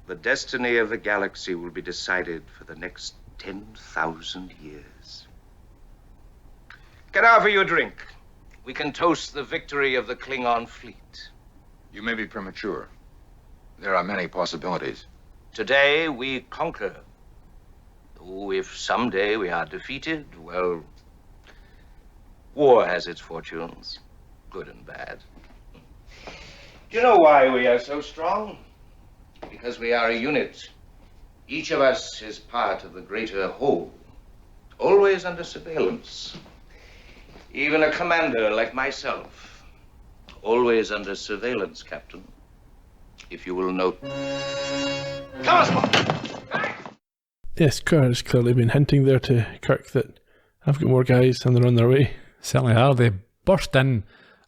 the destiny of the galaxy will be decided for the next 10,000 years. Can I offer you a drink? We can toast the victory of the Klingon fleet. You may be premature. There are many possibilities. Today we conquer. Though if someday we are defeated, well, war has its fortunes, good and bad. Do you know why we are so strong? Because we are a unit. Each of us is part of the greater whole, always under surveillance. Even a commander like myself, always under surveillance, Captain. If you will note. Come on, Spock! Yes, Kerr has clearly been hinting there to Kirk that I've got more guys and they're on their way. Certainly are. They burst in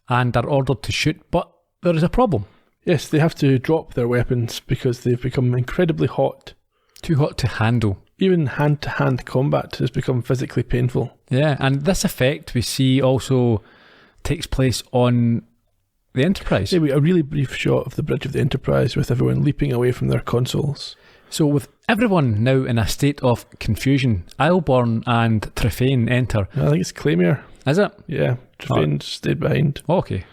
and are ordered to shoot, but there is a problem. Yes, they have to drop their weapons because they've become incredibly hot. Too hot to handle. Even hand-to-hand combat has become physically painful. Yeah, and this effect we see also takes place on the Enterprise. Yeah, a really brief shot of the bridge of the Enterprise with everyone leaping away from their consoles. So with everyone now in a state of confusion, Eilborn and Trefane enter. I think it's Claymere. Is it? Yeah, Trefane stayed behind. Okay.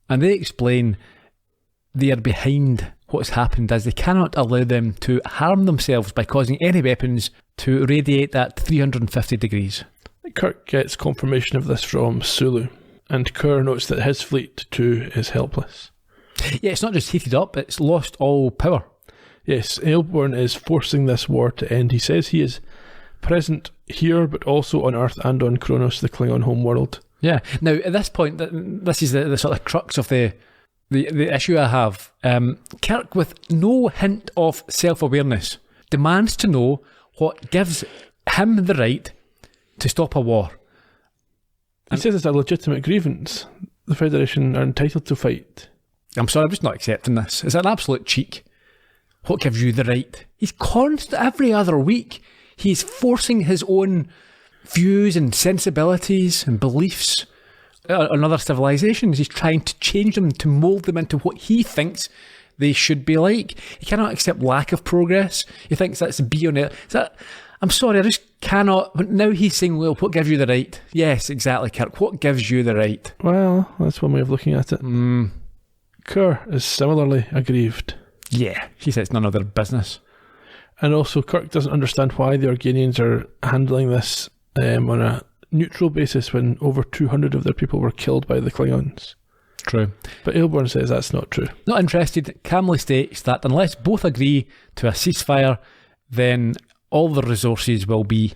And they explain they are behind what's happened as they cannot allow them to harm themselves by causing any weapons to radiate at 350 degrees. Kirk gets confirmation of this from Sulu, and Kerr notes that his fleet too is helpless. Yeah, it's not just heated up, it's lost all power. Yes, Eilborn is forcing this war to end. He says he is present here, but also on Earth and on Kronos, the Klingon homeworld. Yeah. Now, at this point, this is the sort of crux of the issue I have. Kirk, with no hint of self-awareness, demands to know what gives him the right to stop a war. He says it's a legitimate grievance. The Federation are entitled to fight. I'm sorry, I'm just not accepting this. It's an absolute cheek. What gives you the right? He's constant, every other week, he's forcing his own views and sensibilities and beliefs on other civilizations. He's trying to change them, to mould them into what he thinks they should be like. He cannot accept lack of progress. He thinks that's be on it. I'm sorry, I just cannot. But now he's saying, well, what gives you the right? Yes, exactly, Kirk. What gives you the right? Well, that's one way of looking at it. Kerr is similarly aggrieved. Yeah, he says it's none of their business. And also, Kirk doesn't understand why the Organians are handling this on a neutral basis when over 200 of their people were killed by the Klingons. True. But Aelborn says that's not true. Not interested, calmly states that unless both agree to a ceasefire, then all the resources will be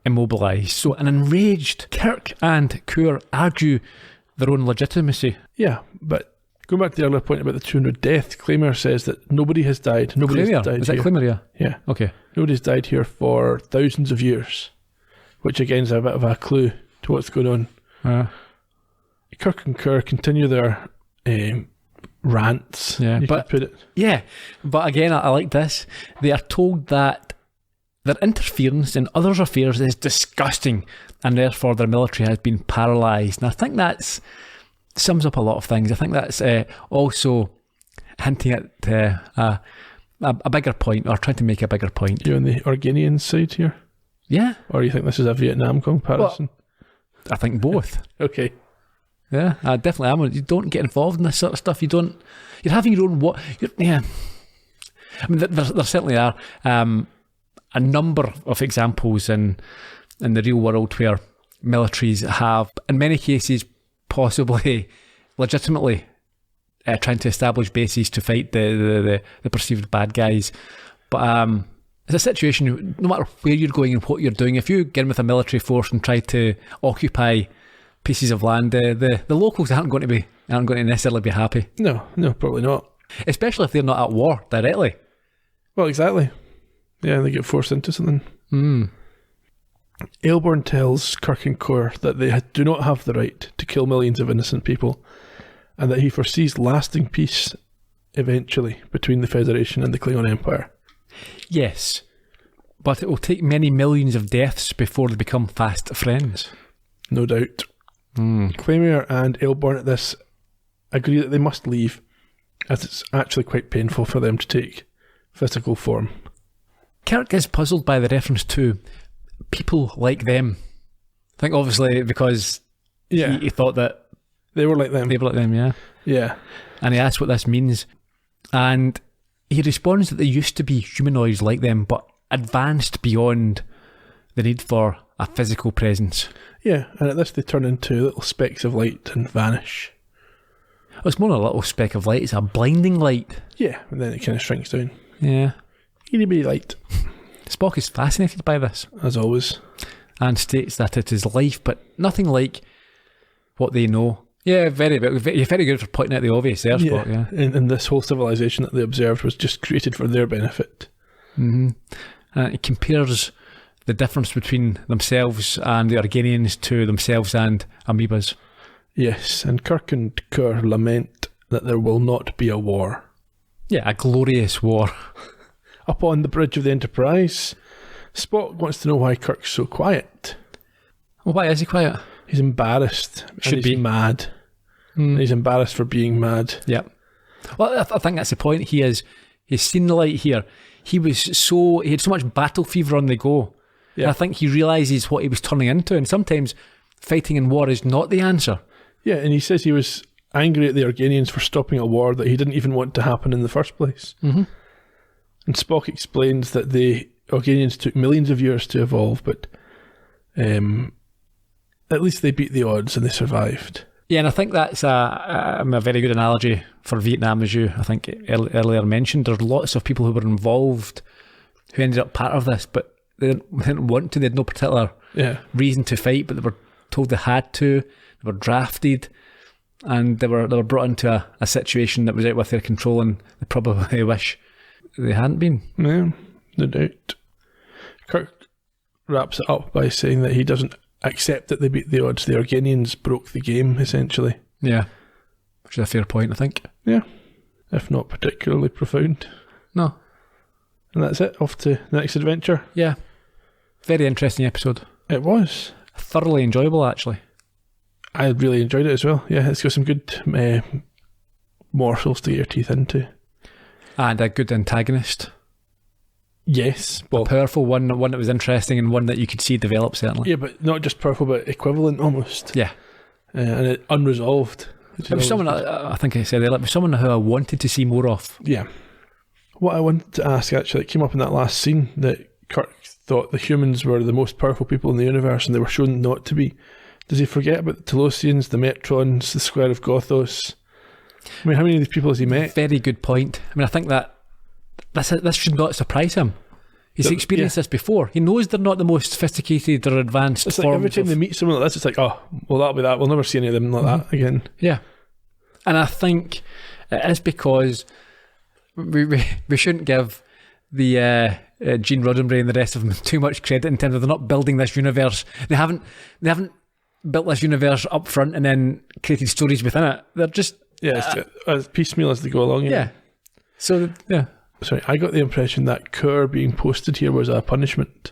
immobilised. So an enraged Kirk and Kerr argue their own legitimacy. Yeah, but going back to the earlier point about the 200 deaths, Claymore says that nobody has died. Nobody's died Is that here. Claymore? Yeah. Okay. Nobody's died here for thousands of years, which again is a bit of a clue to what's going on. Kirk and Kerr continue their rants, yeah, you could put it. Yeah, but again, I like this. They are told that their interference in others' affairs is disgusting, and therefore their military has been paralysed. And I think that sums up a lot of things. I think that's also hinting at a bigger point, or trying to make a bigger point. You're on the Organian side here? Yeah. Or you think this is a Vietnam comparison? Well, I think both. Okay. Yeah, I definitely am. You don't get involved in this sort of stuff. You're having your own yeah. I mean, there certainly are a number of examples in the real world where militaries have, in many cases, possibly legitimately trying to establish bases to fight the perceived bad guys. But it's a situation, no matter where you're going and what you're doing, if you get in with a military force and try to occupy pieces of land, the locals aren't going to necessarily be happy. No, probably not. Especially if they're not at war directly. Well, exactly. Yeah, they get forced into something. Aelborn tells Kirk and Kerr that they do not have the right to kill millions of innocent people, and that he foresees lasting peace eventually between the Federation and the Klingon Empire. Yes, but it will take many millions of deaths before they become fast friends. No doubt. Claymore and Aelborn at this agree that they must leave, as it's actually quite painful for them to take physical form. Kirk is puzzled by the reference to people like them. I think obviously because he thought that they were like them. They were like them, yeah. Yeah. And he asks what this means. And he responds that they used to be humanoids like them, but advanced beyond the need for a physical presence. Yeah, and at this they turn into little specks of light and vanish. Oh, it's more than a little speck of light, it's a blinding light. Yeah, and then it kind of shrinks down. Yeah. Itty bitty light. Spock is fascinated by this. As always. And states that it is life, but nothing like what they know. Yeah, you're very good for pointing out the obvious there, Spock. Yeah. And this whole civilization that they observed was just created for their benefit. It compares the difference between themselves and the Organians to themselves and amoebas. Yes, and Kirk and Kerr lament that there will not be a war. Yeah, a glorious war. Up on the bridge of the Enterprise, Spock wants to know why Kirk's so quiet. Well, why is he quiet? He's embarrassed. Should be mad. He's embarrassed for being mad. Yeah. Well, I think that's the point. He's seen the light here. He had so much battle fever on the go. Yeah. And I think he realises what he was turning into, and sometimes fighting in war is not the answer. Yeah, and he says he was angry at the Organians for stopping a war that he didn't even want to happen in the first place. And Spock explains that the Organians took millions of years to evolve, but at least they beat the odds and they survived. Yeah, and I think that's a very good analogy for Vietnam, as you, I think, earlier mentioned. There's lots of people who were involved who ended up part of this, but they didn't want to. They had no particular reason to fight, but they were told they had to. They were drafted, and they were brought into a situation that was out with their control, and they probably wish they hadn't been. Yeah, no doubt. Kirk wraps it up by saying that he doesn't accept that they beat the odds. The Organians broke the game, essentially. Yeah. Which is a fair point, I think. Yeah. If not particularly profound. No. And that's it. Off to the next adventure. Yeah. Very interesting episode. It was. Thoroughly enjoyable, actually. I really enjoyed it as well. Yeah, it's got some good morsels to get your teeth into. And a good antagonist. Yes. A powerful one that was interesting and one that you could see develop, certainly. Yeah, but not just powerful, but equivalent almost. Yeah. And it unresolved. It was someone, I think I said earlier, it was someone who I wanted to see more of. Yeah. What I wanted to ask, actually, it came up in that last scene that Kirk thought the humans were the most powerful people in the universe and they were shown not to be. Does he forget about the Telosians, the Metrons, the Square of Gothos? I mean, how many of these people has he met? Very good point. I mean, I think that this should not surprise him. He's experienced this before. He knows they're not the most sophisticated or advanced It's like every time they meet someone like this, it's like, oh, well, that'll be that. We'll never see any of them like that again. Yeah. And I think it is because we shouldn't give the Gene Roddenberry and the rest of them too much credit in terms of they're not building this universe. They haven't built this universe up front and then created stories within it. They're just... Yeah, as piecemeal as they go along. Yeah. So, yeah. Sorry, I got the impression that Kerr being posted here was a punishment.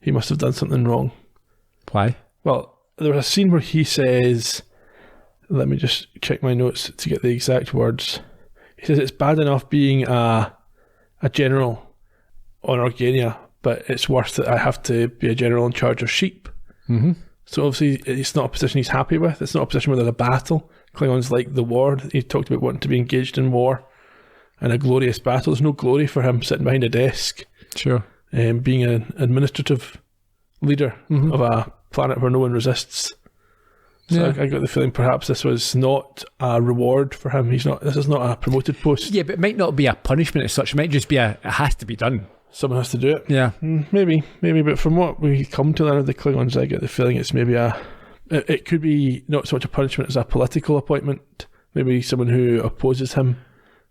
He must have done something wrong. Why? Well, there was a scene where he says, let me just check my notes to get the exact words. He says it's bad enough being a general on Organia, but it's worse that I have to be a general in charge of sheep. Mm-hmm. So obviously it's not a position he's happy with. It's not a position where there's a battle. Klingons like the war. He talked about wanting to be engaged in war and a glorious battle. There's no glory for him sitting behind a desk. Sure. Being an administrative leader of a planet where no one resists. So I got the feeling perhaps this was not a reward for him. This is not a promoted post. Yeah, but it might not be a punishment as such. It might just be it has to be done. Someone has to do it. Yeah. Maybe. But from what we come to learn of the Klingons, I get the feeling it's maybe it could be not so much a punishment as a political appointment. Maybe someone who opposes him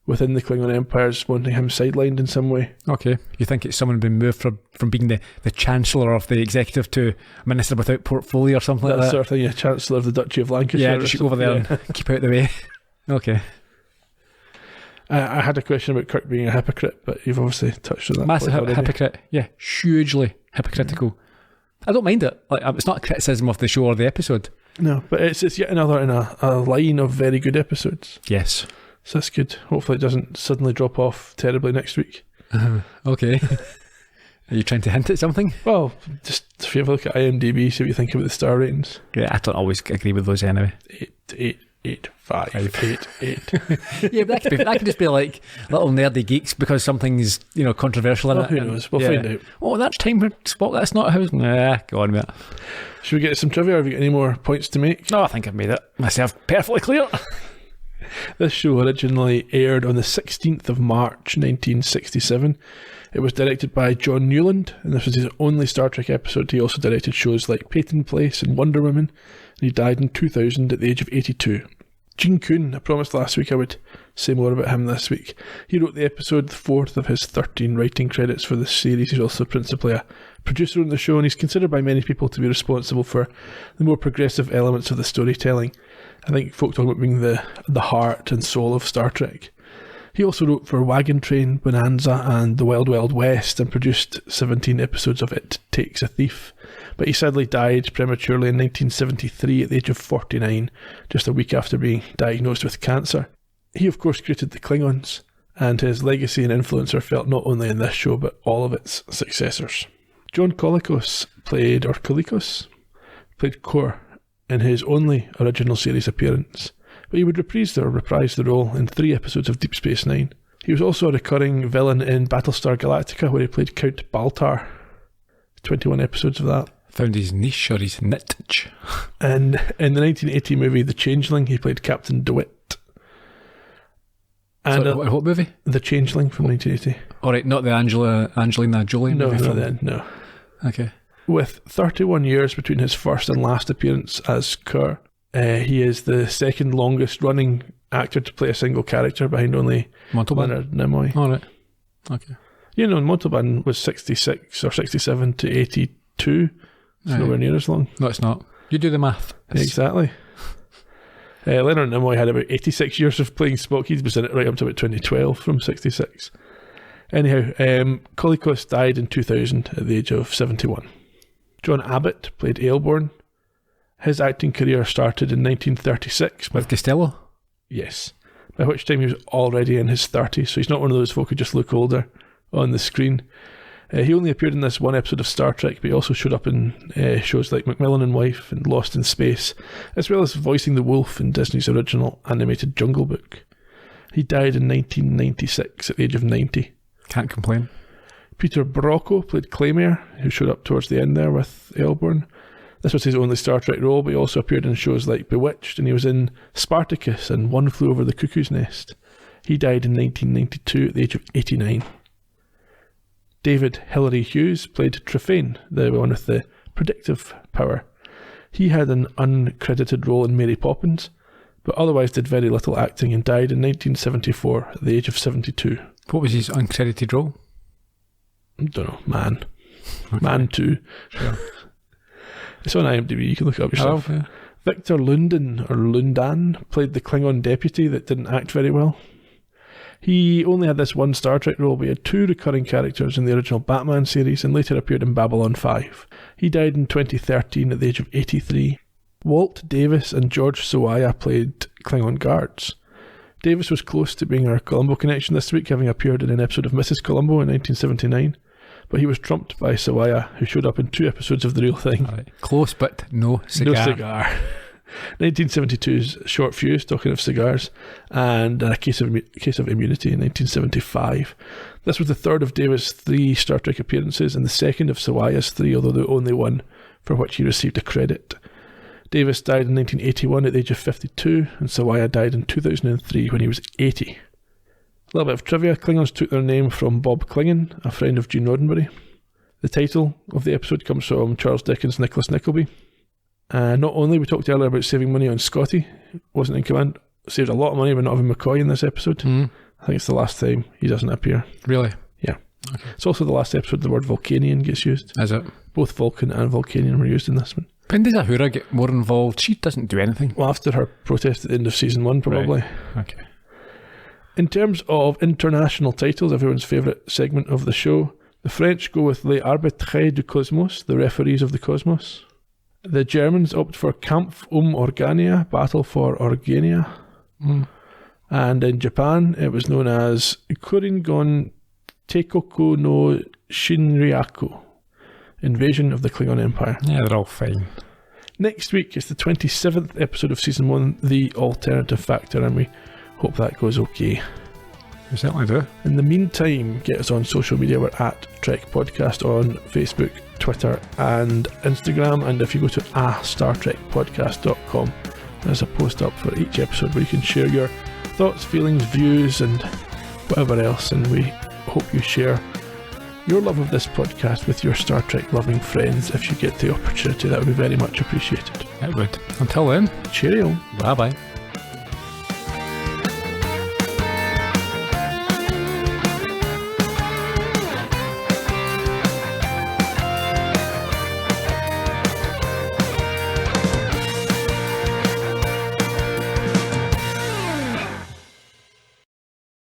within the Klingon Empire is wanting him sidelined in some way. Okay. You think it's someone being moved from being the Chancellor of the Executive to Minister without portfolio or something like that? Sort of thing, Chancellor of the Duchy of Lancashire. Yeah, just go over there and keep out of the way. Okay. I had a question about Kirk being a hypocrite, but you've obviously touched on that. Massive hypocrite. Yeah, hugely hypocritical. I don't mind it. Like, it's not a criticism of the show or the episode. No, but it's yet another in a line of very good episodes. Yes. So that's good. Hopefully it doesn't suddenly drop off terribly next week. Okay. Are you trying to hint at something? Well, just if you have a look at IMDb, see what you think about the star ratings. Yeah, I don't always agree with those anyway. 8, 5, 8. Yeah, but that could just be like little nerdy geeks because something's controversial in it. Who knows? We'll find out. Oh, that's time for Spock. That's not how. Nah, go on with it. Should we get some trivia, or have you got any more points to make? No, I think I've made it myself perfectly clear. This show originally aired on the 16th of March 1967. It was directed by John Newland, and this was his only Star Trek episode. He also directed shows like Peyton Place and Wonder Woman, and he died in 2000 at the age of 82. Jin Kun, I promised last week I would say more about him this week. He wrote the episode, the fourth of his 13 writing credits for the series. He's also principally a producer on the show, and he's considered by many people to be responsible for the more progressive elements of the storytelling. I think folk talk about being the heart and soul of Star Trek. He also wrote for Wagon Train, Bonanza and The Wild Wild West and produced 17 episodes of It Takes a Thief. But he sadly died prematurely in 1973 at the age of 49, just a week after being diagnosed with cancer. He of course created the Klingons, and his legacy and influence are felt not only in this show but all of its successors. John Colicos played Kor in his only original series appearance, but he would reprise the role in 3 episodes of Deep Space Nine. He was also a recurring villain in Battlestar Galactica, where he played Count Baltar. 21 episodes of that. Found his niche or his niche. And in the 1980 movie The Changeling, he played Captain DeWitt. And what movie? The Changeling from 1980. Alright, not the Angelina Jolie movie? No. Okay. With 31 years between his first and last appearance as Kerr, he is the second longest running actor to play a single character behind only Montalban? Leonard Nimoy. Alright. Okay. Montalban was 66 or 67 to 82. It's nowhere near as long. No, it's not. You do the math. Exactly. Leonard Nimoy had about 86 years of playing Spock. He's been in it right up to about 2012 from 66. Anyhow, Colicos died in 2000 at the age of 71. John Abbott played Aelborn. His acting career started in 1936. With Costello? Yes. by which time he was already in his 30s, so he's not one of those folk who just look older on the screen. He only appeared in this one episode of Star Trek, but he also showed up in shows like Macmillan and Wife and Lost in Space, as well as voicing the wolf in Disney's original animated Jungle Book. He died in 1996 at the age of 90. Can't complain. Peter Brocco played Claymore, who showed up towards the end there with Elborn. This was his only Star Trek role, but he also appeared in shows like Bewitched, and he was in Spartacus and One Flew Over the Cuckoo's Nest. He died in 1992 at the age of 89. David Hilary Hughes played Trefane, the one with the predictive power. He had an uncredited role in Mary Poppins, but otherwise did very little acting and died in 1974 at the age of 72. What was his uncredited role? I don't know, Man. Okay. Man 2. Sure. It's on IMDb, you can look it up yourself. Yeah. Victor Lundan played the Klingon deputy that didn't act very well. He only had this one Star Trek role, but he had 2 recurring characters in the original Batman series and later appeared in Babylon 5. He died in 2013 at the age of 83. Walt Davis and George Sawaya played Klingon guards. Davis was close to being our Columbo connection this week, having appeared in an episode of Mrs. Columbo in 1979, but he was trumped by Sawaya, who showed up in 2 episodes of The Real Thing. Right. Close, but no cigar. No cigar. 1972's Short Fuse, talking of cigars, and a case of immunity in 1975. This was the third of Davis' 3 Star Trek appearances and the second of Sawaya's 3, although the only one for which he received a credit. Davis died in 1981 at the age of 52, and Sawaya died in 2003 when he was 80. A little bit of trivia: Klingons took their name from Bob Klingon, a friend of Gene Roddenberry. The title of the episode comes from Charles Dickens' Nicholas Nickleby. Not only, we talked earlier about saving money on Scotty, wasn't in command, saved a lot of money but not having McCoy in this episode. I think it's the last time he doesn't appear. Really? Yeah. Okay. It's also the last episode the word Vulcanian gets used. Is it? Both Vulcan and Vulcanian were used in this one. When does Ahura get more involved? She doesn't do anything. Well, after her protest at the end of season 1, probably. Right. Okay. In terms of international titles, everyone's favourite segment of the show, the French go with Les Arbitres du Cosmos, the referees of the cosmos. The Germans opt for Kampf Organia, Battle for Organia. And in Japan, it was known as Kuringon Teikoku no Shinryaku, Invasion of the Klingon Empire. Yeah, they're all fine. Next week is the 27th episode of Season 1, The Alternative Factor, and we hope that goes okay. We certainly do. In the meantime, get us on social media. We're at Trek Podcast on Facebook, Twitter and Instagram, and if you go to StarTrekPodcast.com, there's a post up for each episode where you can share your thoughts, feelings, views and whatever else, and we hope you share your love of this podcast with your Star Trek loving friends. If you get the opportunity, that would be very much appreciated. It would. Until then, cheerio. bye bye.